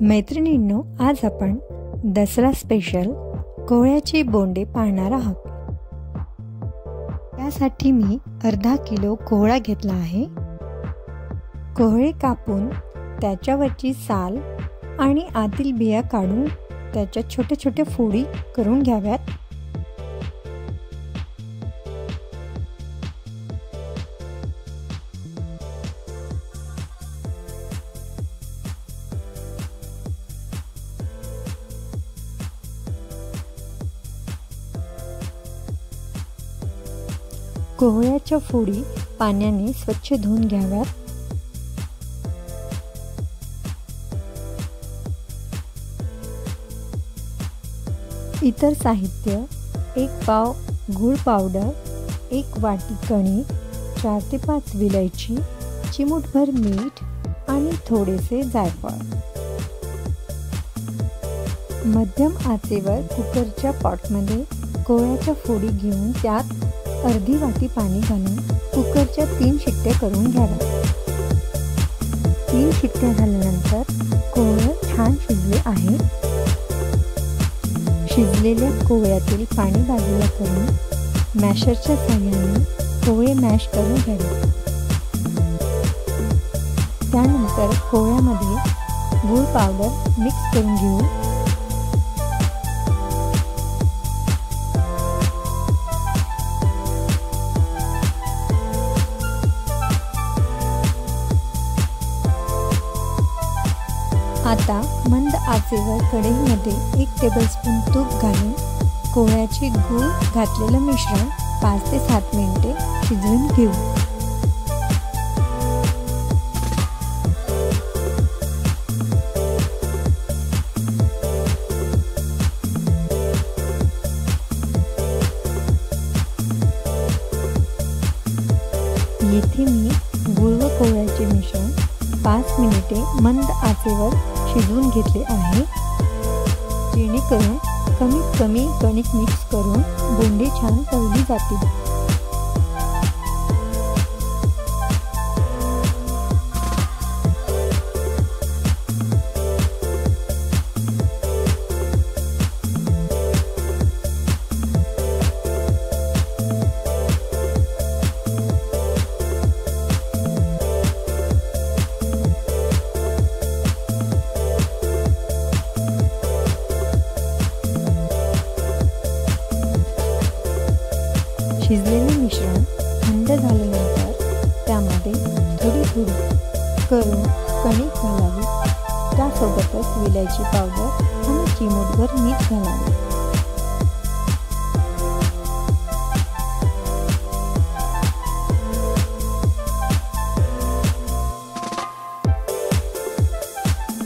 मैत्रिणींनो, आज आपण दसरा स्पेशल कोहळ्याचे बोंडे पाहणार आहोत। त्यासाठी मी अर्धा किलो कोहळा घेतला आहे। कोहळे कापून त्याच्यावरची साल आणि आतील बिया काढून त्याच्या छोट्या छोट्या फोडी करून घ्याव्यात। कोहळ्याच्या फोडी पाण्याने स्वच्छ धुवून घ्याव्यात। इतर साहित्य: 1 पाव गूळ पावडर, 1 वाटी कणिक, 4 ते 5 विलायची, चिमूटभर मीठ आणि थोडेसे जायफळ। मध्यम आचेवर कुकरच्या पॉटमध्ये कोहळ्याच्या फोडी घेऊन त्यात अर्धी वाटी पाणी घालून कुकरच्या 3 शिट्ट्या करून घ्याव्या। 3 शिट्ट्या झाल्यानंतर कोहळं छान शिजले आहे। शिजलेल्या कोहळ्यातील पाणी बाजूला करून मॅशरच्या साहाय्याने कोहळे मॅश करून घ्यावे। त्यानंतर कोहळ्यामध्ये गूळ पावडर मिक्स करून घेऊ। आता मंद आचेवर कढईमध्ये 1 टेबलस्पून तूप घालून कोहळ्याचे गूळ घातलेलं मिश्रण 5 ते 7 मिनिटे शिजवून घेऊ। येथे मी गूळ व कोहळ्याचे मिश्रण 5 मिनिटे मंद आचेवर शिजवून घेतले आहे, जेणेकरून कमीत कमी कणिक मिक्स करून बोंडे छान तळली जातील। शिजलेले मिश्रण थंड झाल्यानंतर त्यामध्ये थोडी थोडी करून कणिक घालावी। त्यासोबतच विलायची पावडर आणि चिमूटभर मीठ घालावे।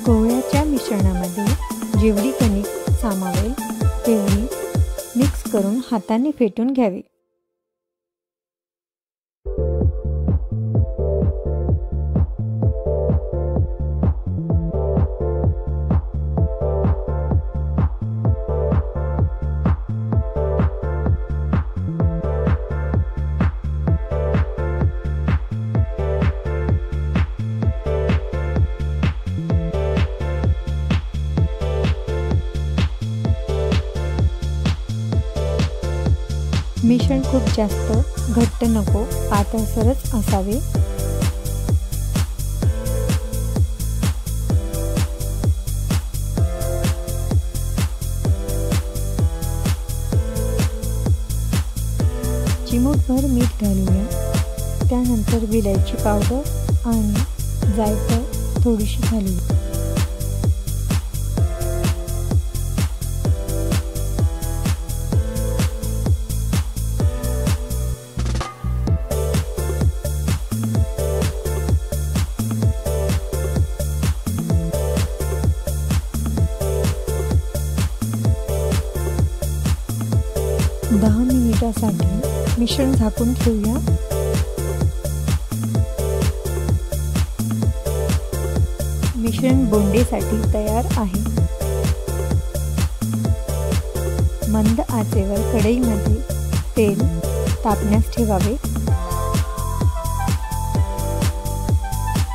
कोहळ्याच्या मिश्रणामध्ये जेवढी कणिक सामावेल तेवढी मिक्स करून हाताने फेटून घ्यावे। मिश्रण खूप जास्त घट्ट नको, पातळसरच असावे। चिमूटभर मीठ घालूया। त्यानंतर विलायची पावडर आणि जायफळ थोडीशी घालूया। दहा मिनिटांसाठी मिश्रण झाकून ठेवूया। मिश्रण बोंडेसाठी तयार आहे। मंद आचेवर कढईमध्ये तेल तापण्यास ठेवावे।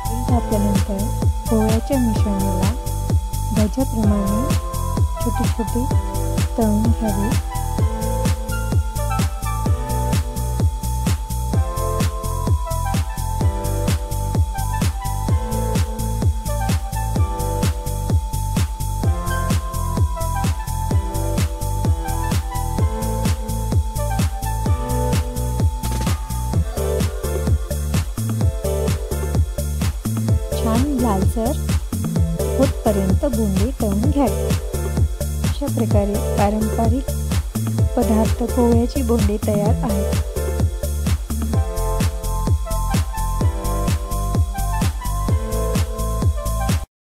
तेल तापल्यानंतर कोहळ्याच्या मिश्रणाला अंदाजाप्रमाणे छोटे छोटे तळून घ्यावे. छान लालसर होतपर्यंत बोंडे तळून घ्यावे. अशा प्रकारे पारंपरिक पदार्थ कोहळ्याची बोंडे तयार आहेत.